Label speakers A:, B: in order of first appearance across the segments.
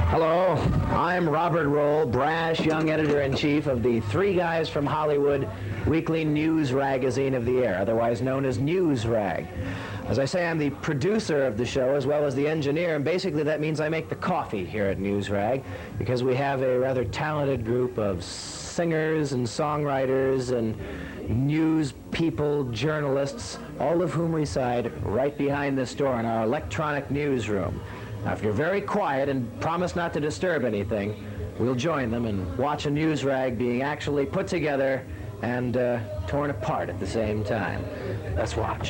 A: Hello, I'm Robert Roll, brash young editor-in-chief of the Three Guys from Hollywood weekly news ragazine of the air, otherwise known as Newsrag. As I say, I'm the producer of the show as well as the engineer, and basically that means I make the coffee here at Newsrag, because we have a rather talented group of singers and songwriters and news people, journalists, all of whom reside right behind this door in our electronic newsroom. Now, if you're very quiet and promise not to disturb anything, we'll join them and watch a news rag being actually put together and torn apart at the same time. Let's watch.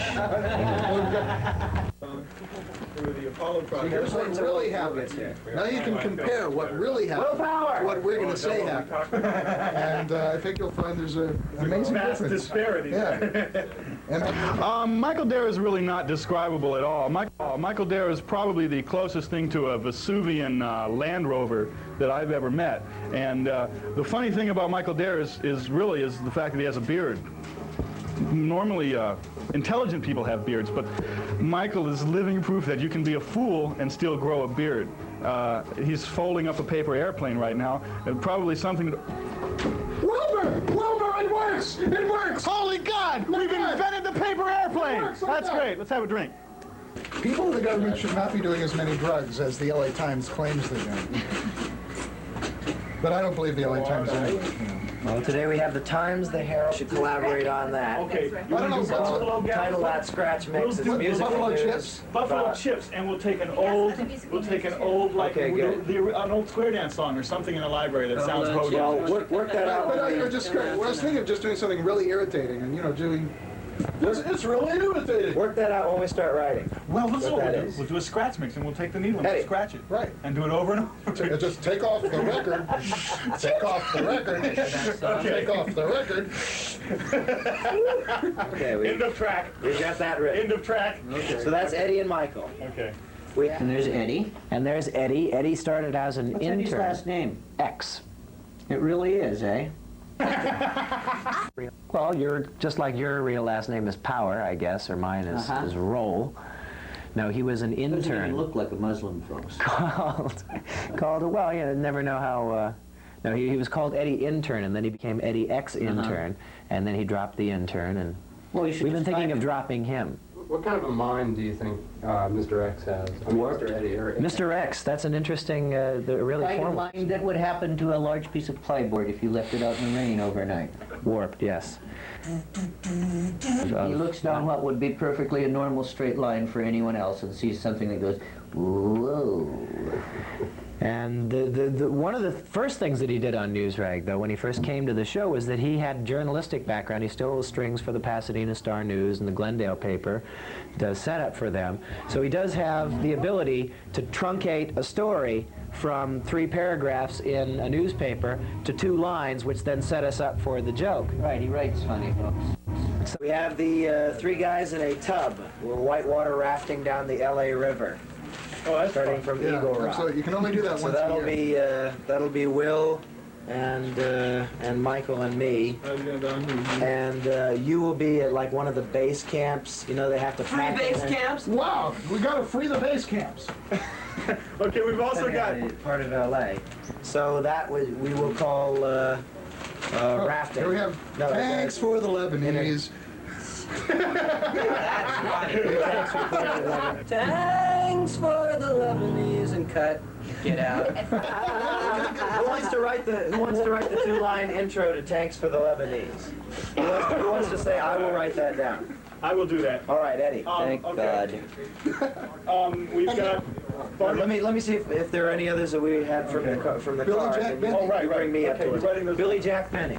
B: The Apollo project. Here's what really happens here. Now you can compare what really happened to what we're going to say happened. And I think you'll find there's an amazing difference.
C: Disparity.
B: Yeah.
C: Michael Dare is really not describable at all. Michael Dare is probably the closest thing to a Vesuvian Land Rover that I've ever met. And the funny thing about Michael Dare is the fact that he has a beard. Normally, intelligent people have beards, but Michael is living proof that you can be a fool and still grow a beard. He's folding up a paper airplane right now, and probably something to...
B: Wilbur, it works! It works!
C: Holy God! We've invented the paper airplane! That's great. Let's have a drink.
B: People in the government should not be doing as many drugs as the LA Times claims they're doing. But I don't believe the LA Times anyway.
A: Well, today we have the Times, the Herald should collaborate on that.
C: Okay.
B: I don't know.
A: Title that Scratch Mix. It's music
B: Buffalo
A: news.
B: chips.
C: Buffalo chips, and we'll take an old
A: Okay, good.
C: an old square dance song or something in the library that sounds
A: Well,
C: hogan.
A: work that out.
B: But you're just great. Well, I was thinking of just doing something really irritating and, doing... It's really irritating.
A: Work that out when we start writing.
C: Well, this is what
A: that
C: we'll do.
A: is.
C: We'll do a scratch mix, and we'll take the needle and
A: Hey.
C: scratch it.
B: Right.
C: And do it over and over.
B: Just take off the record. Take off the record. Take off the record.
A: Okay,
C: End of track.
A: we got that written.
C: End of track.
A: Okay. So that's Eddie and Michael.
C: Okay.
D: And there's Eddie.
A: And there's Eddie. Eddie started as an
D: What's
A: intern.
D: Eddie's last name?
A: X.
D: It really is, eh?
A: Well, you're just like your real last name is Power, I guess, or mine is Roll. No, he was an
D: Doesn't
A: intern.
D: even look like a Muslim, folks.
A: called. Well, you never know how. No, he was called Eddie Intern, and then he became Eddie X Intern, and then he dropped the intern, and
D: Well, you should
A: we've been thinking
D: describe
A: of dropping him.
E: What kind of a mind do you think Mr. X has? I mean, Mr. Eddie or
A: Mr. X, that's an interesting, really
D: kind of
A: formal.
D: mind that would happen to a large piece of plyboard if you left it out in the rain overnight.
A: Warped, yes.
D: He looks down what would be perfectly a normal straight line for anyone else and sees something that goes, whoa.
A: And one of the first things that he did on Newsrag, though, when he first came to the show, was that he had journalistic background. He stole strings for the Pasadena Star News and the Glendale paper, does setup for them. So he does have the ability to truncate a story from 3 paragraphs in a newspaper to 2 lines, which then set us up for the joke.
D: Right, he writes funny, folks.
A: So we have the 3 guys in a tub. We're whitewater rafting down the LA River.
C: Oh, that's
A: Starting from Eagle Rock.
B: Absolutely. You can only do that
A: So
B: once a year.
A: that'll be Will and Michael and me, and you will be at like one of the base camps. They have to
F: Free base camps?
B: Wow, we got to free the base camps.
C: Okay, we've also got...
A: part of LA. So that we will call rafting.
B: Here we have
A: No,
B: thanks for the Lebanese.
F: Thanks for the Lebanese and cut. Get out.
A: Who wants to write the 2-line intro to Tanks for the Lebanese? Who wants to say I will write that down?
C: I will do that.
A: All right, Eddie.
D: Thank
C: okay.
D: God.
C: We've got...
A: Let me see if there are any others that we had from the
B: Billy
A: car.
B: Jack
A: and
B: Benny.
A: you
C: right.
A: Bring me up
C: Okay,
A: to
C: we're writing
A: it.
C: those-
A: Billy Jack Benny.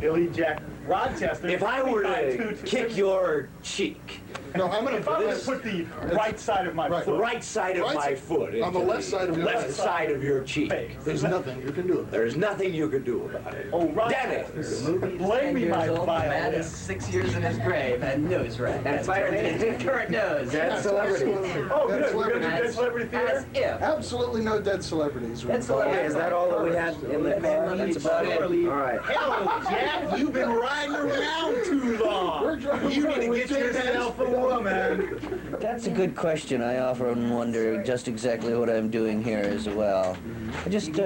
C: Billy Jack Rochester.
A: If I were to kick your cheek,
B: No, I'm going
C: If I were to
B: to
C: put the right side of my
B: Right.
A: the
C: foot...
A: right side of
B: Right
A: my
B: side-
A: foot
B: on the left side of your
A: left
B: face.
A: side of your cheek.
B: There's nothing you can do about it.
A: There's nothing you can do about it.
C: Oh, right.
A: Dennis.
C: Blame me, my
F: Matt
C: violin.
F: is 6 years in his grave and Newsrag.
A: That's
F: turned
A: right.
F: into current news.
A: Dead celebrity.
C: Oh,
B: Dead
C: good. We're going to do
B: celebrities.
C: Dead Celebrity Theater?
F: As if.
B: Absolutely no dead celebrities.
F: Dead celebrities.
A: Okay, is that all that we had in the car?
F: That's about it.
A: All right.
C: Hello, Jack. You've been riding around too long. You need to get yourself a
F: woman.
D: That's a good question. I often wonder just exactly what I'm doing here as well. I just sit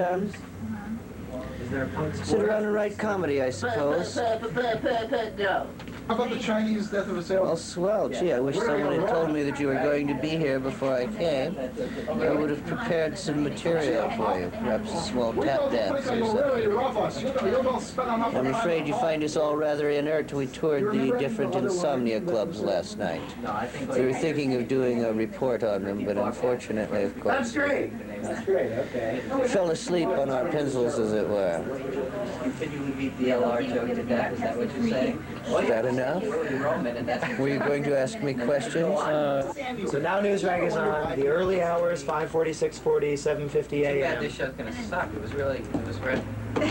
D: around and write comedy, I suppose.
B: How about the Chinese death of a salesman?
D: Well, swell. Gee, I wish someone had told me that you were going to be here before I came. I would have prepared some material for you, perhaps a small tap dance or something. I'm afraid you find us all rather inert. We toured the different insomnia clubs last night. We were thinking of doing a report on them, but unfortunately, of course, we fell asleep on our pencils, as it were.
F: Continually beat the LR joke to death, is that what you're saying?
D: Is that enough? Were you going to ask me questions?
A: So now Newsrag is on the early hours, 5:40, 6:40, 7:50
F: Yeah,
A: a.m.
F: this show's gonna suck. It was great.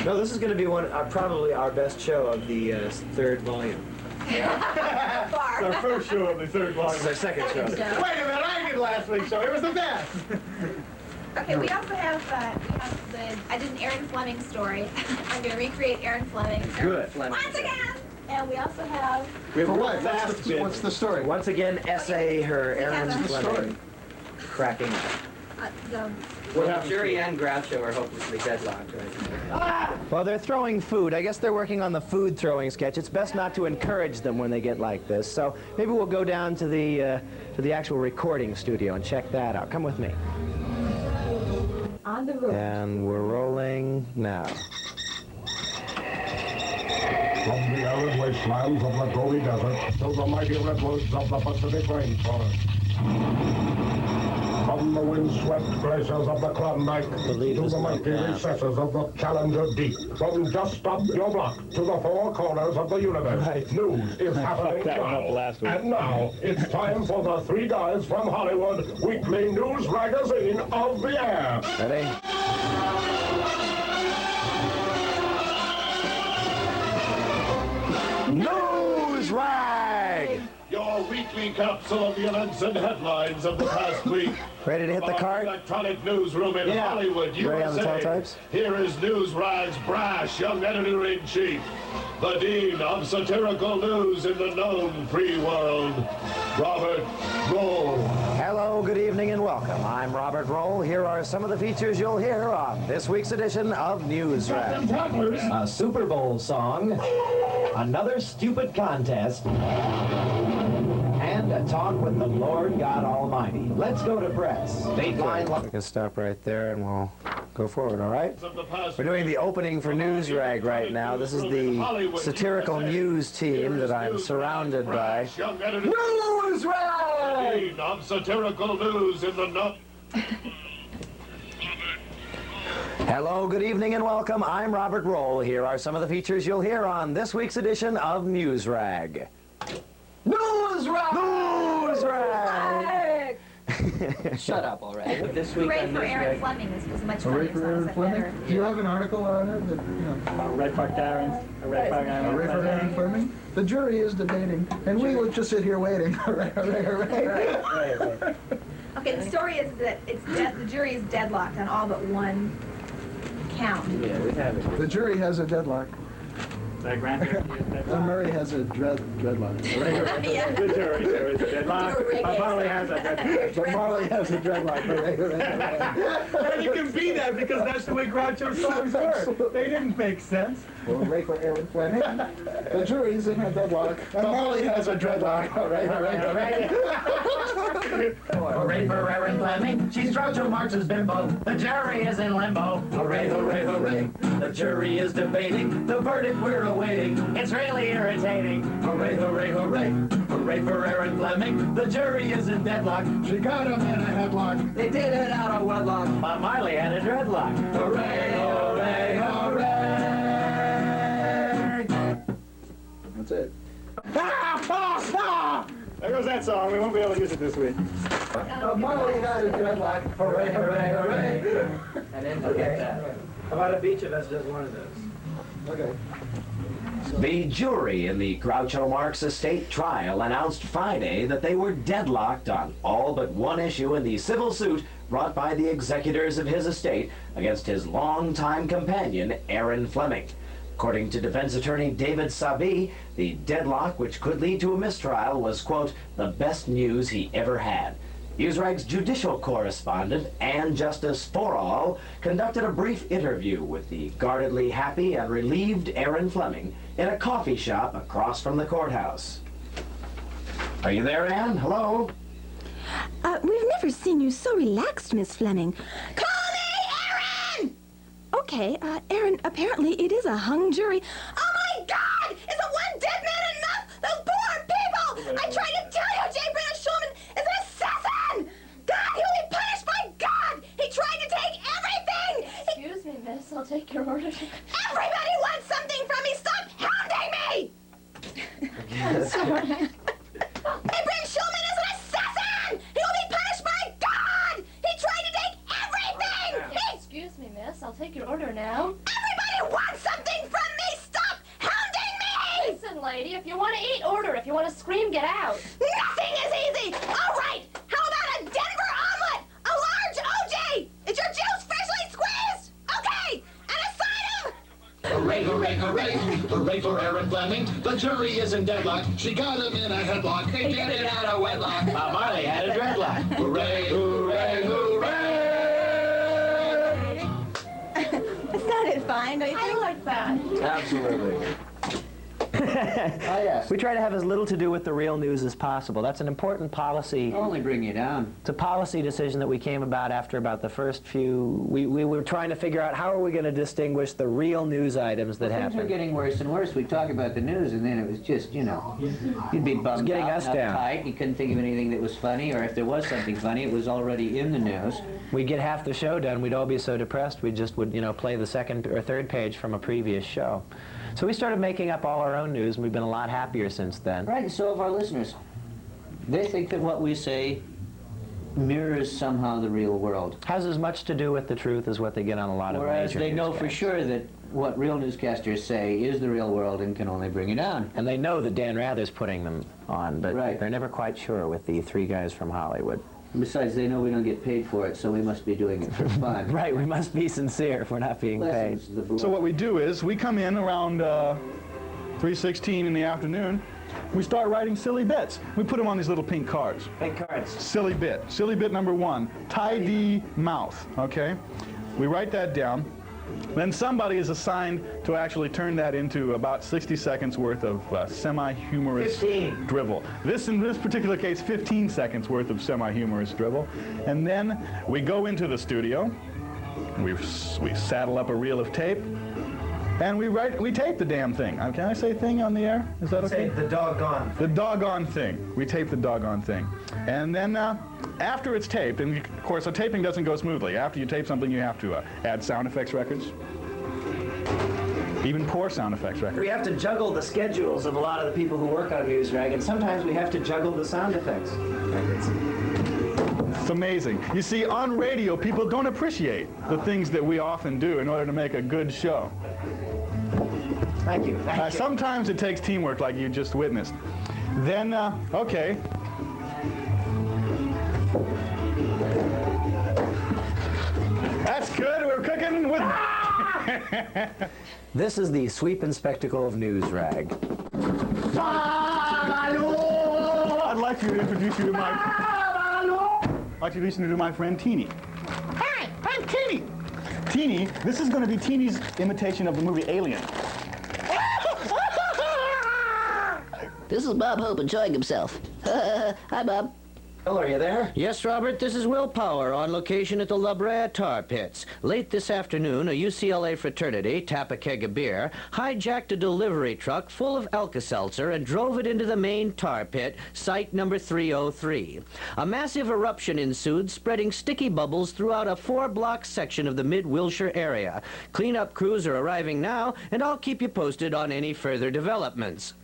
A: No, this is going to be probably our best show of the third volume.
C: Our first show of the third volume.
A: This is our second show.
C: Wait a minute, I did last week's show. It was the best.
G: Okay, we also have I did an Aaron Fleming story. I'm going to recreate Aaron Fleming.
A: Good.
G: Once again! And we also have...
A: We have
B: For
A: a
B: what?
A: fast bit.
B: What's the story?
A: Once again, essay her Aaron
G: What's
B: the story?
A: Fleming cracking up.
G: the
F: Well, the jury and Groucho are hopelessly deadlocked right now.
A: Well, they're throwing food. I guess they're working on the food throwing sketch. It's best not to encourage them when they get like this. So maybe we'll go down to the actual recording studio and check that out. Come with me.
G: on the roof.
A: And we're rolling now.
H: From the arid wastelands of the Gobi Desert to the mighty redwoods of the Pacific Rainforest. From the windswept glaciers of the Klondike to the mighty recesses of the Challenger Deep. From just up your block to the four corners of the universe.
A: Right.
H: News is happening now. And now, it's time for the Three Guys from Hollywood weekly news magazine of the air.
A: Ready? Newsrag!
H: Your weekly capsule of the events and headlines of the past week.
A: Ready to hit the
H: From our
A: cart?
H: electronic newsroom in Hollywood,
A: Ready on the
H: USA.
A: teletypes?
H: Here is Newsrag's brash young editor-in-chief, the dean of satirical news in the known free world, Robert Roll.
A: Hello, good evening, and welcome. I'm Robert Roll. Here are some of the features you'll hear on this week's edition of Newsrag. A Super Bowl song, another stupid contest, and a talk with the Lord God Almighty. Let's go to press. Dateline. We can stop right there and we'll go forward, all right? We're doing the opening for Newsrag right now. This is the satirical news team that I'm surrounded by. Newsrag!
H: Dean of satirical news in the known.
A: Hello, good evening, and welcome. I'm Robert Roll. Here are some of the features you'll hear on this week's edition of Newsrag. Newsrag! Newsrag!
F: Shut up already. This week
G: Hooray
F: on
G: for Aaron
F: Newsrag.
G: Fleming. This was much
B: Hooray
G: funnier.
B: for Aaron Fleming? Do you have an article on it that,
C: Red Park Aaron.
B: Hooray for Aaron Fleming? The jury is debating, and we will just sit here waiting. Hooray, hooray, hooray.
G: Okay, the story is that the jury is deadlocked on all but one count.
F: Yeah, we have it.
B: The jury has a deadlock.
C: That granted.
B: And Murray has a dreadlock.
G: Yeah.
C: The jury there is a deadlock. Marley has a deadlock.
B: But Marley has a dreadlock. Hooray, hooray, hooray.
C: And you can be that because that's the way Groucho's songs were. They didn't make sense.
B: Hooray for Aaron Fleming. The jury's in a deadlock. And Marley has a dreadlock. Hooray, hooray, hooray.
A: Hooray for Aaron Fleming. She's Groucho Marx's bimbo. The jury is in limbo. Hooray, hooray, hooray. The jury is debating the verdict we're awaiting. It's really irritating. Hooray, hooray, hooray. Hooray for Aaron Fleming. The jury is in deadlock.
B: She got him in a headlock.
F: They did it out of wedlock.
A: But Marley had a dreadlock. Hooray, hooray, hooray.
B: That's it.
C: There goes that song. We won't be able to use it this week.
B: Marley had a dreadlock. Hooray, hooray, hooray.
F: I didn't forget that.
A: How about if each of us does one of those?
B: Okay.
I: The jury in the Groucho Marx estate trial announced Friday that they were deadlocked on all but one issue in the civil suit brought by the executors of his estate against his longtime companion, Aaron Fleming. According to defense attorney David Sabi, the deadlock, which could lead to a mistrial, was, quote, the best news he ever had. Newsrag's judicial correspondent, and Justice for All, conducted a brief interview with the guardedly happy and relieved Aaron Fleming in a coffee shop across from the courthouse. Are you there, Ann? Hello?
J: We've never seen you so relaxed, Miss Fleming. Call me Aaron! Okay, Aaron, apparently it is a hung jury. Oh, my God! Isn't one dead man enough? Those poor people! I tried to tell you, J. Brennan Schulman is an assassin! God, he'll be punished by God! He tried to take everything!
G: Excuse me, miss. I'll take your order.
J: Everybody wants something from me! Stop hounding me!
G: I'm sorry.
J: J. Brennan Schulman is an assassin! He will be punished by God! He tried to take everything!
G: Excuse me, miss. I'll take your order now.
J: Everybody wants something from me! Stop hounding me!
G: Listen, lady, if you want to eat, order. If you want to scream, get out.
J: Nothing is easy! All right! How about a Denver omelet? A large OJ! Is your juice freshly squeezed? Okay! And a side of...
H: Hooray, hooray, hooray! Hooray for Aaron Fleming. The jury is in deadlock. She got him in a headlock. They get it out of wedlock.
I: Bob Marley had a dreadlock.
H: Hooray, hooray, hooray!
J: It sounded fine, don't you think?
G: I like that.
I: Absolutely.
A: Oh, yes. We try to have as little to do with the real news as possible. That's an important policy.
D: Only bring you down.
A: It's a policy decision that we came about after about the first few. We were trying to figure out how are we going to distinguish the real news items that
D: Things were
A: happen.
D: getting worse and worse. We'd talk about the news, and then it was just, you know, you'd be bummed
A: getting
D: out
A: us
D: and
A: down.
D: uptight. You couldn't think of anything that was funny, or if there was something funny, it was already in the news.
A: We'd get half the show done. We'd all be so depressed we just would, play the second or third page from a previous show. So we started making up all our own news, and we've been a lot happier since then.
D: Right, and so have our listeners. They think that what we say mirrors somehow the real world.
A: Has as much to do with the truth as what they get on a lot of
D: Whereas
A: major
D: they know for
A: newscasts.
D: sure that what real newscasters say is the real world and can only bring you down.
A: And they know that Dan Rather's putting them on, but
D: Right.
A: they're never quite sure with the three guys from Hollywood.
D: Besides, they know we don't get paid for it, so we must be doing it for fun.
A: Right, we must be sincere if we're not being paid.
D: Lessons of the
C: So what we do is we come in around 3:16 in the afternoon. We start writing silly bits. We put them on these little pink cards.
A: Pink cards.
C: Silly bit. Silly bit number 1. Tidy mouth. Okay? We write that down. Then somebody is assigned to actually turn that into about 60 seconds worth of semi-humorous
A: 15.
C: drivel. In this particular case, 15 seconds worth of semi-humorous drivel. And then we go into the studio. We saddle up a reel of tape. And we tape the damn thing. Can I say thing on the air? Is that okay?
A: Say the doggone.
C: The doggone thing. We tape the doggone thing. And then after it's taped, and of course the taping doesn't go smoothly. After you tape something, you have to add sound effects records. Even poor sound effects records.
A: We have to juggle the schedules of a lot of the people who work on Newsrag, and sometimes we have to juggle the sound effects records.
C: It's amazing. You see, on radio, people don't appreciate the things that we often do in order to make a good show.
A: Thank you. Thank you.
C: Sometimes it takes teamwork like you just witnessed. Then, okay. That's good. We're cooking with...
A: This is the sweep and spectacle of Newsrag.
C: I'd like to introduce you to my friend Teeny. Hi, I'm Teeny. Teeny, this is going to be Teeny's imitation of the movie Alien.
K: This is Bob Hope enjoying himself. Hi, Bob.
A: Bill, are you there?
D: Yes, Robert, this is Will Power on location at the La Brea Tar Pits. Late this afternoon, a UCLA fraternity, tap a keg of beer, hijacked a delivery truck full of Alka-Seltzer and drove it into the main tar pit, site number 303. A massive eruption ensued, spreading sticky bubbles throughout a 4-block section of the mid-Wilshire area. Cleanup crews are arriving now, and I'll keep you posted on any further developments.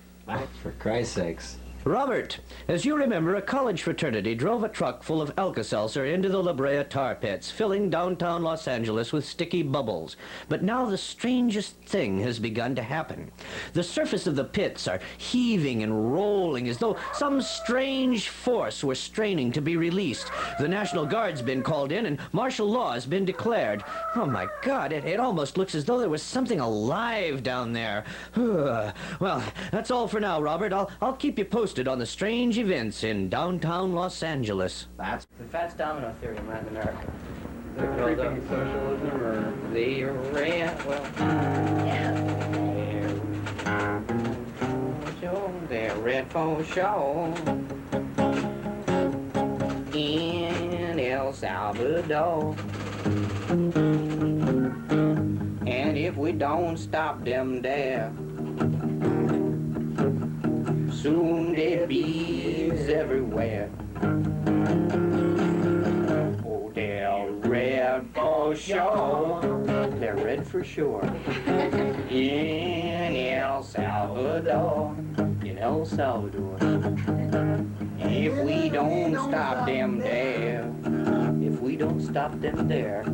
A: For Christ's sakes.
D: Robert, as you remember, a college fraternity drove a truck full of Alka-Seltzer into the La Brea tar pits, filling downtown Los Angeles with sticky bubbles. But now the strangest thing has begun to happen. The surface of the pits are heaving and rolling as though some strange force were straining to be released. The National Guard's been called in and martial law has been declared. Oh my God, it almost looks as though there was something alive down there. Well, that's all for now, Robert. I'll keep you posted on the strange events in downtown Los Angeles.
F: That's the Fats Domino theory in Latin America.
E: Creeping socialism or...
F: The red, well, they're red for show in El Salvador. And if we don't stop them there, soon there be everywhere. Oh, they're red for sure. They're red for sure. In El Salvador. In El Salvador. If we don't stop them there, if we don't stop them there,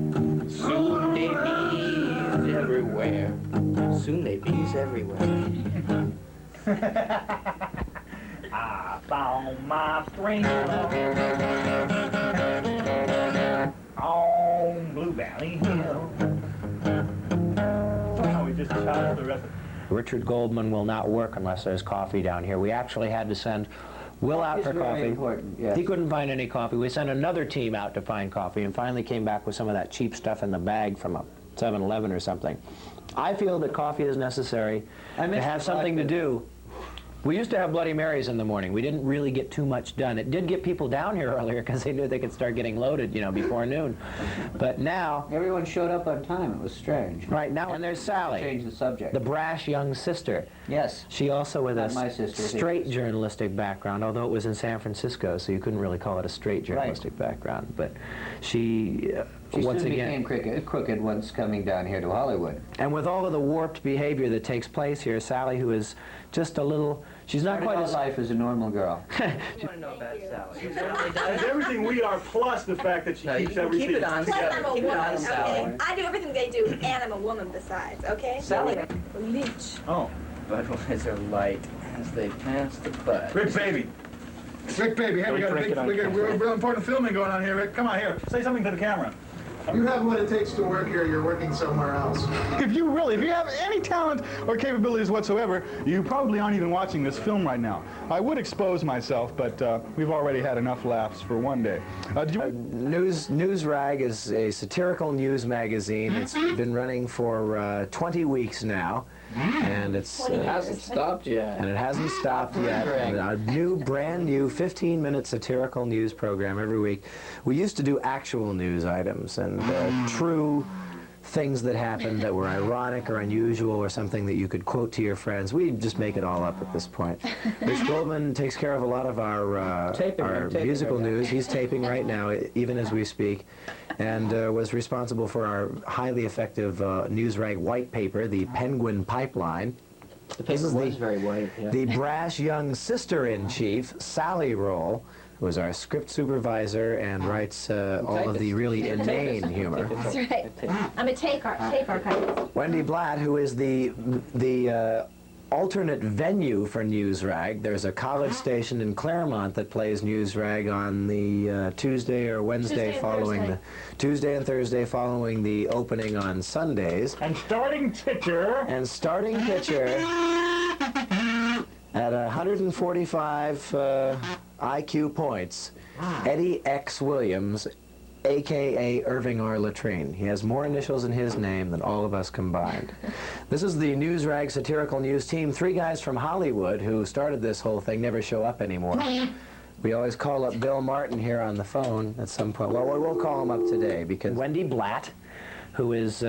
F: soon they bees everywhere. Soon they bees everywhere. I found my friend on Blue Valley Hill.
C: We just shot the rest of it.
A: Richard Goldman will not work unless there's coffee down here. We actually had to send Will out for coffee.
D: Yes.
A: He couldn't find any coffee. We sent another team out to find coffee and finally came back with some of that cheap stuff in the bag from a 7-Eleven or something. I feel that coffee is necessary to have something to do. We used to have Bloody Marys in the morning. We didn't really get too much done. It did get people down here earlier because they knew they could start getting loaded, you know, before noon. But now...
D: Everyone showed up on time. It was strange.
A: Right, now, and there's Sally.
D: Change the subject.
A: The brash young sister.
D: Yes.
A: She also with
D: Not
A: a
D: my sister,
A: straight journalistic background, although it was in San Francisco, so you couldn't really call it a straight journalistic background. But she once
D: soon
A: again
D: became crooked once coming down here to Hollywood.
A: And with all of the warped behavior that takes place here, Sally, who is just a little, she's not quite as...
D: life as a normal girl.
F: You want to know about Sally? She certainly
C: It's
F: does.
C: everything we are, plus the fact that she keeps everything
F: Keep it on
G: Plus,
C: together.
G: I'm a
F: Keep it
G: woman,
F: on, Sally.
G: okay? I do everything they do, and I'm a woman besides, okay?
F: Sally.
G: Leech.
C: Oh,
F: Budweiser light as they pass the bud.
C: Rick, baby.
B: Rick, baby, hey, we got a real important
C: Filming going on here, Rick. Come on here. Say something to the camera.
B: You have what it takes to work here. You're working somewhere else.
C: If you have any talent or capabilities whatsoever, you probably aren't even watching this film right now. I would expose myself, but we've already had enough laughs for one day.
A: Newsrag is a satirical news magazine. It's been running for 20 weeks now. And it
F: hasn't stopped yet.
A: And it hasn't stopped yet. A brand new 15-minute satirical news program every week. We used to do actual news items and true things that happened that were ironic or unusual or something that you could quote to your friends. We just make it all up at this point. Rich Goldman takes care of a lot of our musical news. He's taping right now, even as we speak, and was responsible for our highly effective Newsrag white paper, the Penguin Pipeline.
D: The paper was very white, yeah.
A: The brash young sister-in-chief, Sally Roll, who is our script supervisor and writes all of the really inane humor.
G: That's right. I'm a tape archivist.
A: Wendy Blatt, who is the alternate venue for Newsrag. There's a college station in Claremont that plays Newsrag on the Tuesday or Wednesday following Tuesday and Thursday following the opening on Sundays.
C: And starting pitcher
A: at 145 IQ points, Eddie X. Williams, a.k.a. Irving R. Latrine. He has more initials in his name than all of us combined. This is the Newsrag satirical news team. 3 guys from Hollywood who started this whole thing never show up anymore. We always call up Bill Martin here on the phone at some point. Well, we'll call him up today because Wendy Blatt, who is...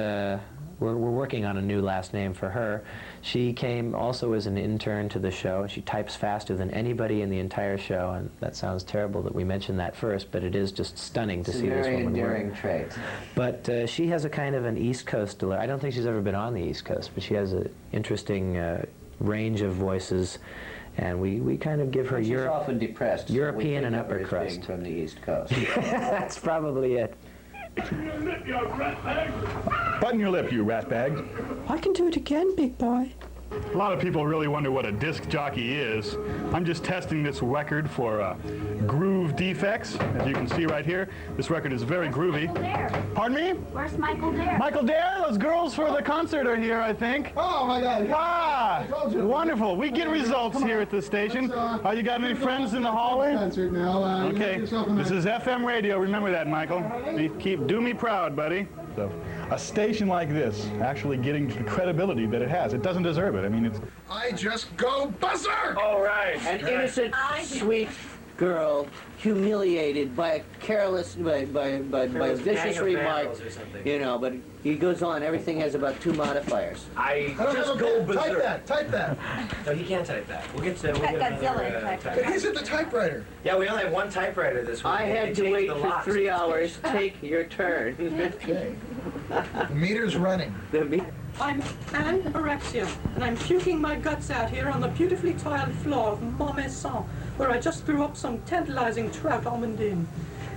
A: We're working on a new last name for her. She came also as an intern to the show. She types faster than anybody in the entire show, and that sounds terrible that we mentioned that first, but it is just stunning to see this woman work.
D: It's a very endearing trait.
A: But she has a kind of an East Coast delivery. I don't think she's ever been on the East Coast, but she has an interesting range of voices And we kind of give her
D: She's often depressed.
A: European
D: so
A: and
D: we
A: upper
D: think of her as being
A: crust.
D: from the East Coast.
A: That's probably it.
C: Button your lip, you ratbag.
L: I can do it again, big boy.
C: A lot of people really wonder what a disc jockey is. I'm just testing this record for groove defects. As you can see right here, this record is very groovy. Pardon me?
G: Where's Michael Dare?
C: Michael Dare, those girls for the concert are here, I think.
B: Oh, my God.
C: Ah, wonderful. We get results here at the station. You got any friends in the hallway?
B: Concert now.
C: Okay, this is FM radio. Remember that, Michael. Do me proud, buddy. So, a station like this actually getting the credibility that it has. It doesn't deserve it. I mean, it's...
B: I just go buzzer!
F: All right.
D: An innocent, sweet girl humiliated by a careless, by a vicious remark, you know, but he goes on, everything has about 2 modifiers.
B: I just go berserk. Type that.
I: No, he can't type that. We'll get to
G: Godzilla.
B: But he's at the typewriter.
I: Yeah, we only have one typewriter this week.
D: I had to wait for 3 hours. Take your turn.
B: Okay. The meter's running.
L: I'm anorexia, and I'm puking my guts out here on the beautifully tiled floor of Montmaison, where I just threw up some tantalizing trout almondine.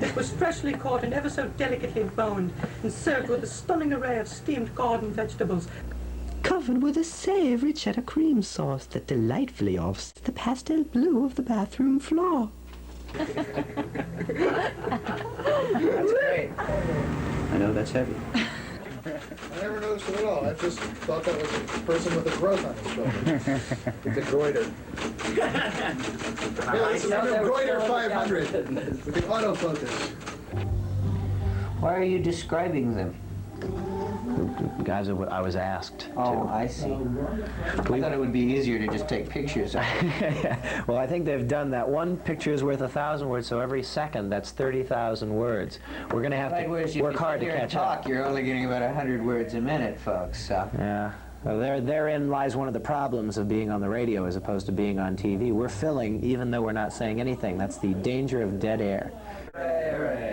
L: It was freshly caught and ever so delicately boned, and served with a stunning array of steamed garden vegetables, covered with a savory cheddar cream sauce that delightfully offsets the pastel blue of the bathroom floor.
D: That's great. I know that's heavy.
B: I never noticed it at all. I just thought that was a person with a growth on his shoulder. It's a goiter. Yeah, this is a goiter 500 with the autofocus.
D: Why are you describing them?
A: Guys, I was asked
D: Oh,
A: to.
D: I see. I thought it would be easier to just take pictures of it.
A: Well, I think they've done that. One picture is worth 1,000 words, so every second, that's 30,000 words. We're going to have to work hard to catch up.
D: You're only getting about 100 words a minute, folks. So.
A: Yeah. Well, therein lies one of the problems of being on the radio as opposed to being on TV. We're filling even though we're not saying anything. That's the danger of dead air.
I: Hooray, hooray.